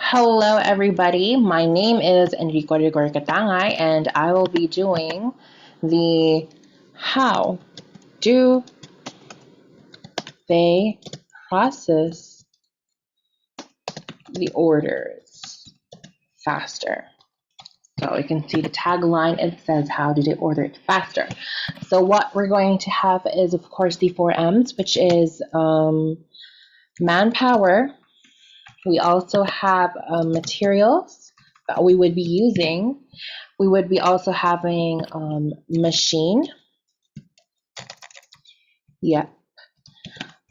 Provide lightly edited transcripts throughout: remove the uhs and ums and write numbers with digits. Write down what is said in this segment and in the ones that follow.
Hello, everybody. My name is Enrico Rigor Katangay, and I will be doing the how do they process the orders faster. So you can see the tagline, it says, how do they order it faster? So what we're going to have is, of course, the four M's, which is manpower. We also have materials that we would be using. We would be also having machine. Yep.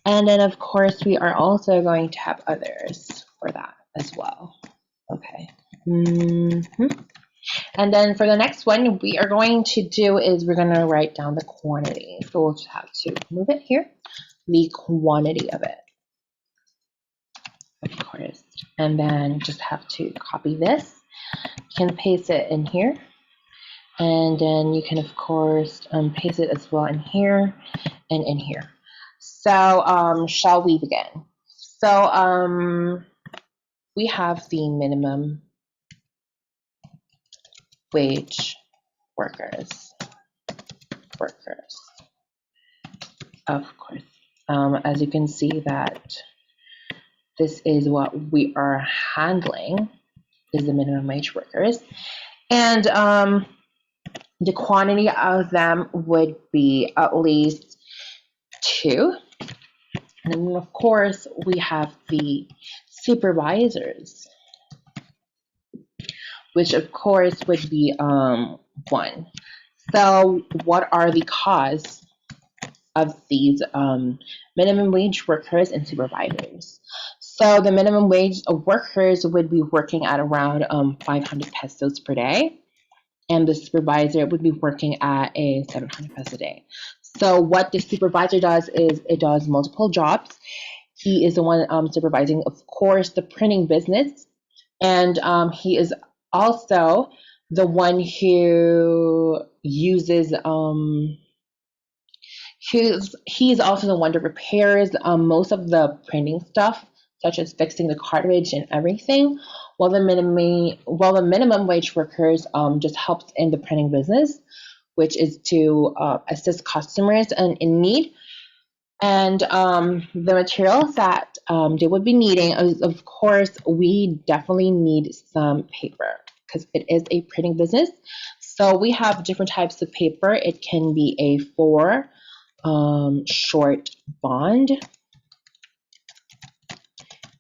And then, of course, we are also going to have others for that as well. Okay. And then for the next one, we are going to do is we're going to write down the quantity. So we'll just have to move it here, the quantity of it, of course. And then just have to copy this. You can paste it in here. And then you can, of course, paste it as well in here and in here. So shall we begin? So we have the minimum wage workers, of course. As you can see that this is what we are handling is the minimum wage workers. And the quantity of them would be at least 2. And then, of course, we have the supervisors, which, of course, would be 1. So what are the cause of these minimum wage workers and supervisors? So the minimum wage workers would be working at around 500 pesos per day, and the supervisor would be working at a 700 pesos a day. So what the supervisor does is it does multiple jobs. He is the one supervising, of course, the printing business, and he is also the one who uses he's also the one that repairs most of the printing stuff, such as fixing the cartridge and everything, while the minimum wage workers just helps in the printing business, which is to assist customers in need. And the materials that they would be needing is, of course, we definitely need some paper because it is a printing business. So we have different types of paper. It can be a 4 short bond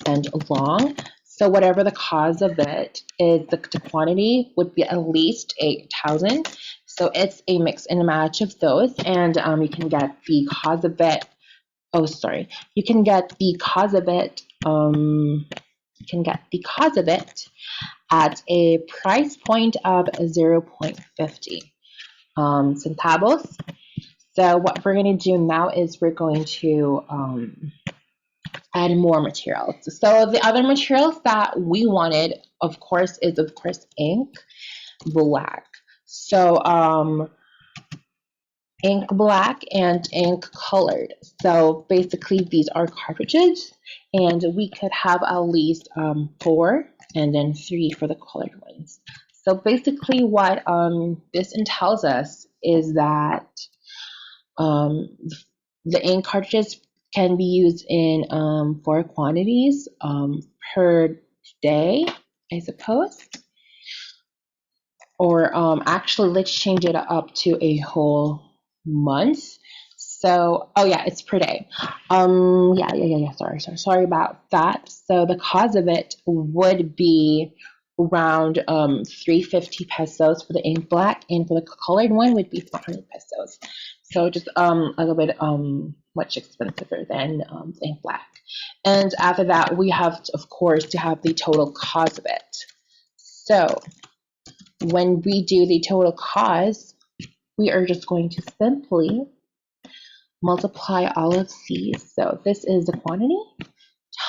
and long. So whatever the cause of it is, the quantity would be at least 8,000. So it's a mix and a match of those, and you can get the cause of it. You can get the cause of it. At a price point of 0.50 centavos. So what we're going to do now is we're going to add more materials. So the other materials that we wanted, of course, is ink black. So ink black and ink colored. So basically these are cartridges, and we could have at least 4 and then 3 for the colored ones. So basically what this entails us is that the ink cartridges can be used in 4 quantities per day, I suppose. Or actually, let's change it up to a whole month. So, it's per day. Sorry about that. So the cost of it would be around 350 pesos for the ink black, and for the colored one would be 400 pesos. So just a little bit much expensive than the ink black. And after that, we have to, of course, to have the total cost of it. So when we do the total cost, we are just going to simply multiply all of these. So this is the quantity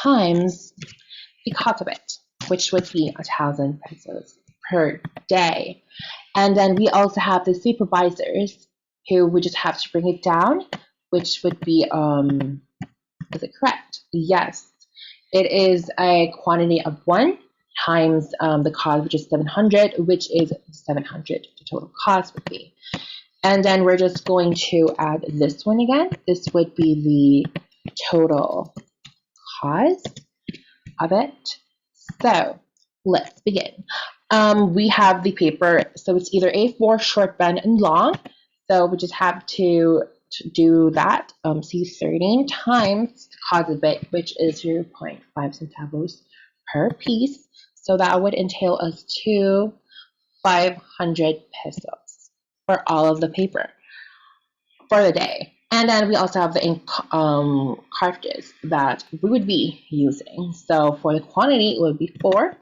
times the cost of it, which would be 1,000 pesos per day. And then we also have the supervisors who would just have to bring it down, which would be, is it correct? Yes, it is a quantity of 1. times the cost, which is 700, which is 700 the total cost would be. And then we're just going to add this one again. This would be the total cost of it. So let's begin. We have the paper, so it's either A4, short, bend, and long. So we just have to do that. C13 times the cost of it, which is 0.5 centavos per piece. So that would entail us to 500 pesos for all of the paper for the day. And then we also have the ink cartridges that we would be using. So for the quantity, it would be 4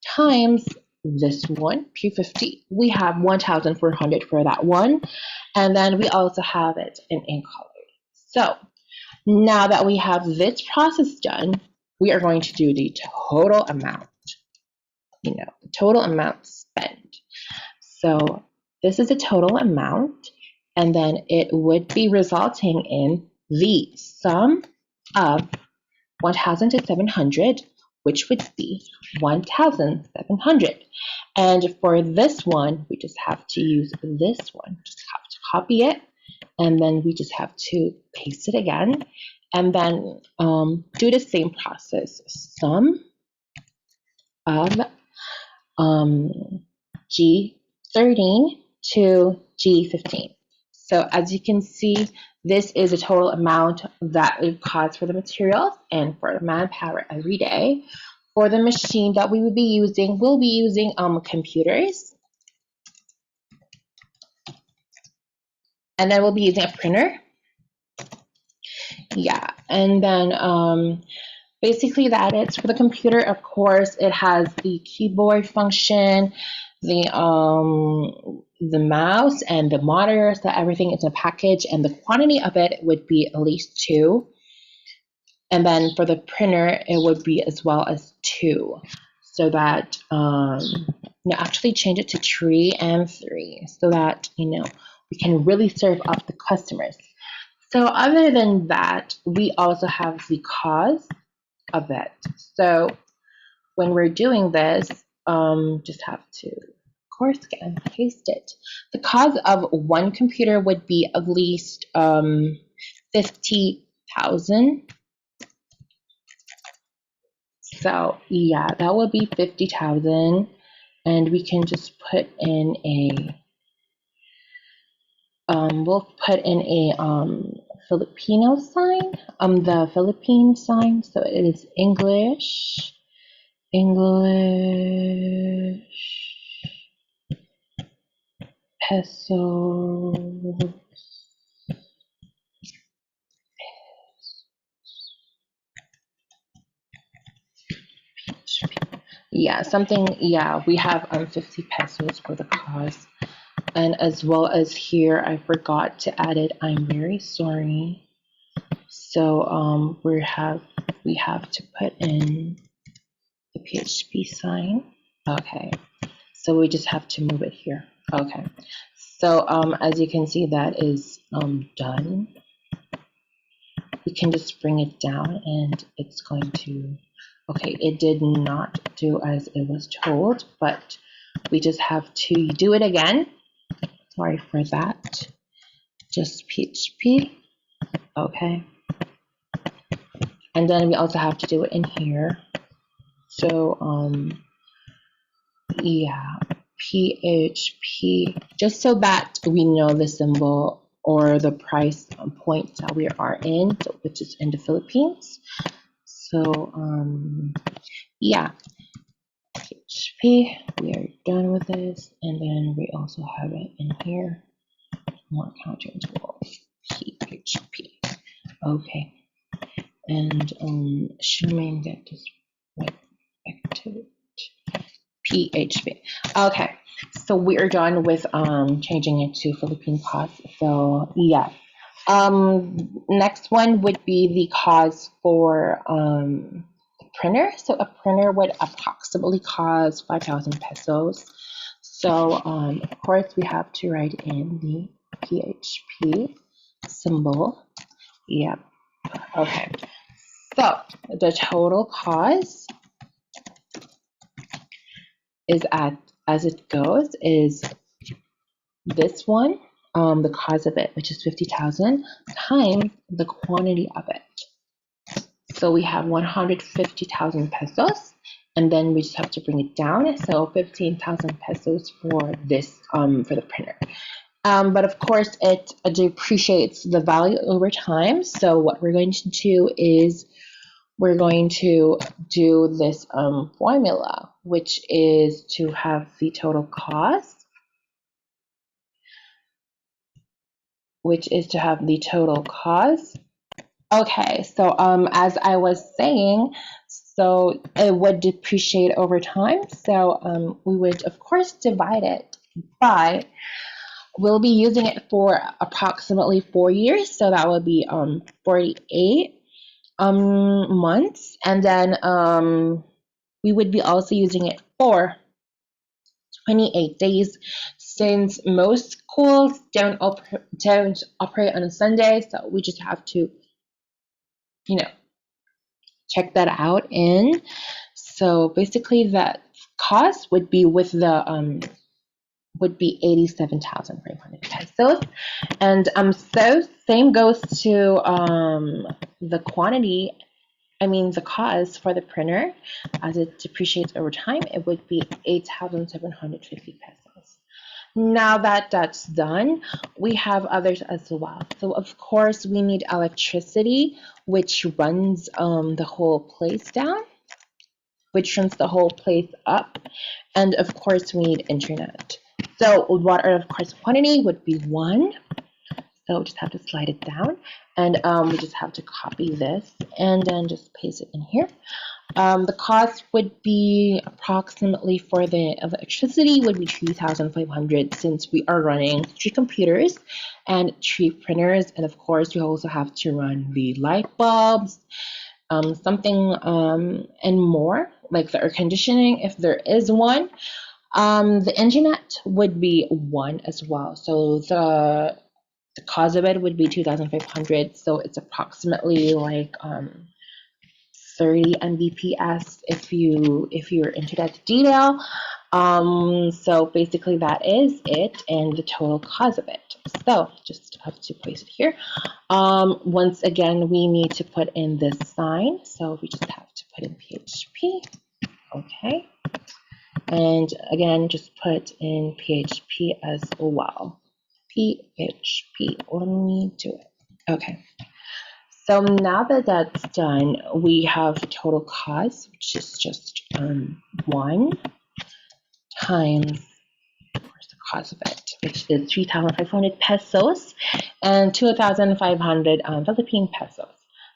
times this one, P50. We have 1,400 for that one. And then we also have it in ink color. So now that we have this process done, we are going to do the total amount, the total amount spent. So this is the total amount. And then it would be resulting in the sum of 1,000 to 700, which would be 1,700. And for this one, we just have to use this one. Just have to copy it, and then we just have to paste it again, and then do the same process. Sum of G13 to G15. So as you can see, this is the total amount that it costs for the materials and for the manpower every day. For the machine that we would be using, we'll be using computers. And then we'll be using a printer. Yeah, and then basically that is for the computer. Of course, it has the keyboard function, the mouse and the monitor, so everything is in a package, and the quantity of it would be at least 2. And then for the printer, it would be as well as 2, so that actually change it to 3 and 3, so that we can really serve up the customers. So other than that, we also have the cost of it. So when we're doing this, just have to, of course, again, paste it. The cost of one computer would be at least 50,000. So yeah, that would be 50,000, and we can just put in a we'll put in a Filipino sign, the Philippine sign. So it is English, peso. Yeah, something, yeah, we have 50 pesos for the cost. And as well as here, I forgot to add it. I'm very sorry. So we have to put in the PHP sign. Okay, so we just have to move it here. Okay, so as you can see, that is done. We can just bring it down, and it's going to. Okay, it did not do as it was told, but we just have to do it again. Sorry for that. Just PHP. Okay. And then we also have to do it in here. So yeah, PHP, just so that we know the symbol or the price point that we are in, so, which is in the Philippines. So yeah, PHP, we are done with this, and then we also have it in here, more counterintuitive, PHP. Okay, and assuming that this went back to PHP. Okay, so we are done with changing it to Philippine cost. So yeah, next one would be the cost for the printer. So a printer would approximately cost 5,000 pesos. So of course we have to write in the PHP symbol. Yep. Okay. So the total cost is at as it goes is this one, the cost of it, which is 50,000 times the quantity of it. So we have 150,000 pesos, and then we just have to bring it down. So 15,000 pesos for this for the printer. But of course, it depreciates the value over time. So what we're going to do is we're going to do this formula, which is to have the total cost, Okay, so as I was saying, so it would depreciate over time. So we would, of course, divide it by, we'll be using it for approximately 4 years. So that would be 48 months. And then we would be also using it for 28 days, since most schools don't operate on a Sunday. So we just have to, check that out in. So basically that cost would be with the would be 87,500 pesos. And so same goes to the quantity, the cost for the printer. As it depreciates over time, it would be 8,750 pesos. Now that that's done, we have others as well. So of course we need electricity, which runs the whole place down, which runs the whole place up, and of course we need internet. So water, of course, quantity would be 1. So we just have to slide it down, and we just have to copy this and then just paste it in here. The cost would be approximately for the electricity would be 3,500, since we are running 3 computers and 3 printers, and of course you also have to run the light bulbs, something and more, like the air conditioning if there is one. The internet would be 1 as well. So the cost of it would be 2,500. So it's approximately like 30 Mbps if you're into that detail. So basically that is it, and the total cost of it. So just have to place it here. Once again, we need to put in this sign. So we just have to put in PHP. Okay. And again, just put in PHP as well. PHP. Let me do it. Okay. So now that that's done, we have total cost, which is just 1 times, of course, the cost of it, which is 3,500 pesos and 2,500 Philippine pesos.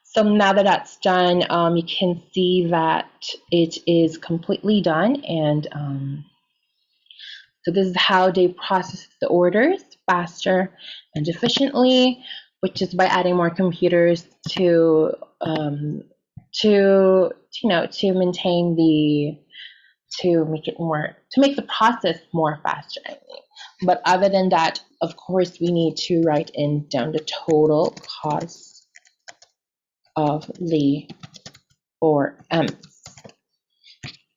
So now that that's done, you can see that it is completely done, and so this is how they process the orders faster and efficiently, which is by adding more computers to maintain to make the process more faster. But other than that, of course, we need to write down the total cost of the 4Ms,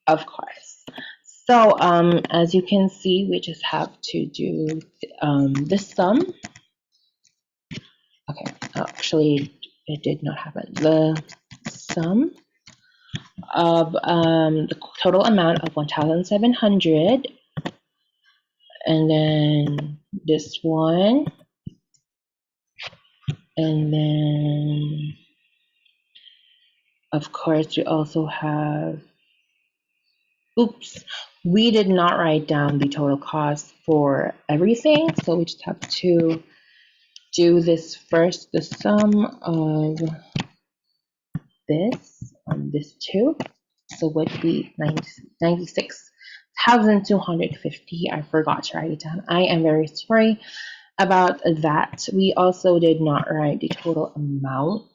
of course. So as you can see, we just have to do the sum. Okay, actually, it did not happen. The sum of the total amount of 1,700, and then this one, and then of course we also have, oops, we did not write down the total cost for everything, so we just have to do this first, the sum of this two, so would be 96,250. I forgot to write it down. I am very sorry about that. We also did not write the total amount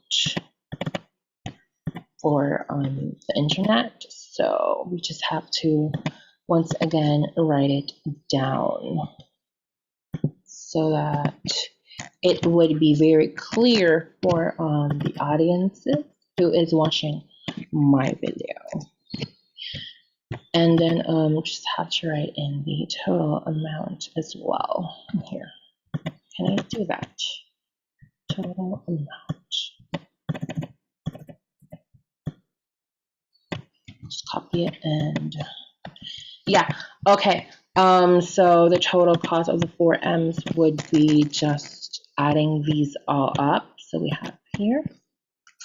for the internet, so we just have to once again write it down so that it would be very clear for the audience who is watching my video. And then just have to write in the total amount as well here. Can I do that? Total amount. Just copy it and yeah, okay. So the total cost of the 4Ms would be just adding these all up. So we have here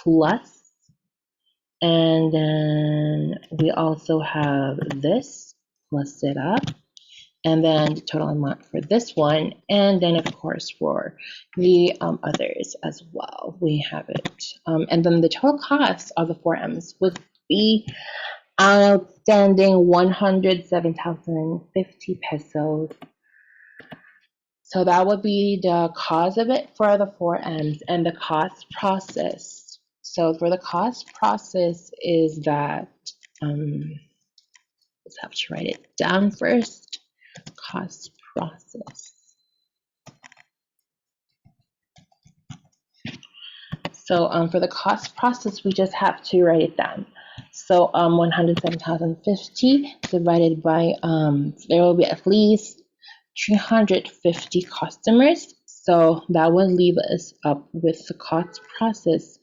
plus, and then we also have this, plus it up, and then the total amount for this one, and then of course for the others as well, we have it. And then the total cost of the 4Ms would be outstanding 107,050 pesos. So that would be the cost of it for the 4Ms and the cost process. So for the cost process is that, let's have to write it down first. Cost process. So for the cost process, we just have to write it down. So 107,050 divided by, there will be at least 350 customers. So that would leave us up with the cost process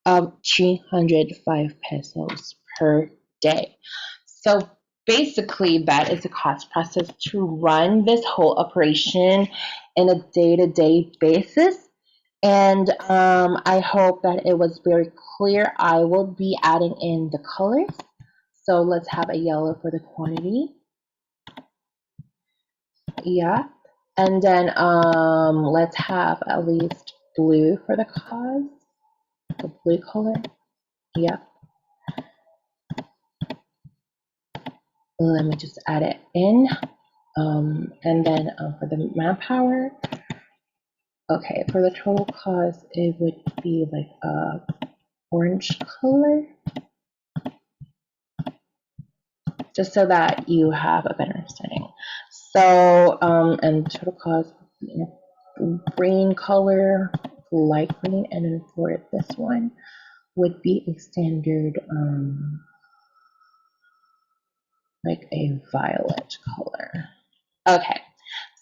of 305 pesos per day. So basically that is the cost process to run this whole operation in a day-to-day basis. And I hope that it was very clear. I will be adding in the colors. So let's have a yellow for the quantity. Yeah. And then let's have at least blue for the cause. The blue color. Yep. Let me just add it in. And then for the manpower, okay, for the total cost, it would be like a orange color, just so that you have a better understanding. So, and total cost, green color, light green, and then for this one would be a standard, like a violet color. Okay.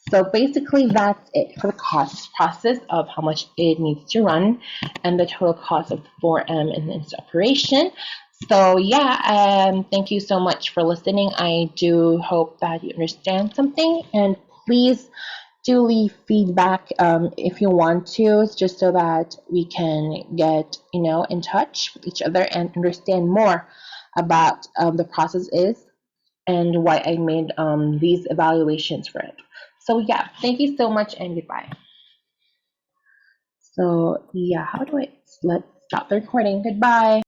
So basically that's it for the cost process of how much it needs to run and the total cost of 4M in its operation. So yeah, thank you so much for listening. I do hope that you understand something, and please do leave feedback if you want to, just so that we can get in touch with each other and understand more about the process is and why I made these evaluations for it. So yeah, thank you so much and goodbye. So yeah, how do let's stop the recording. Goodbye.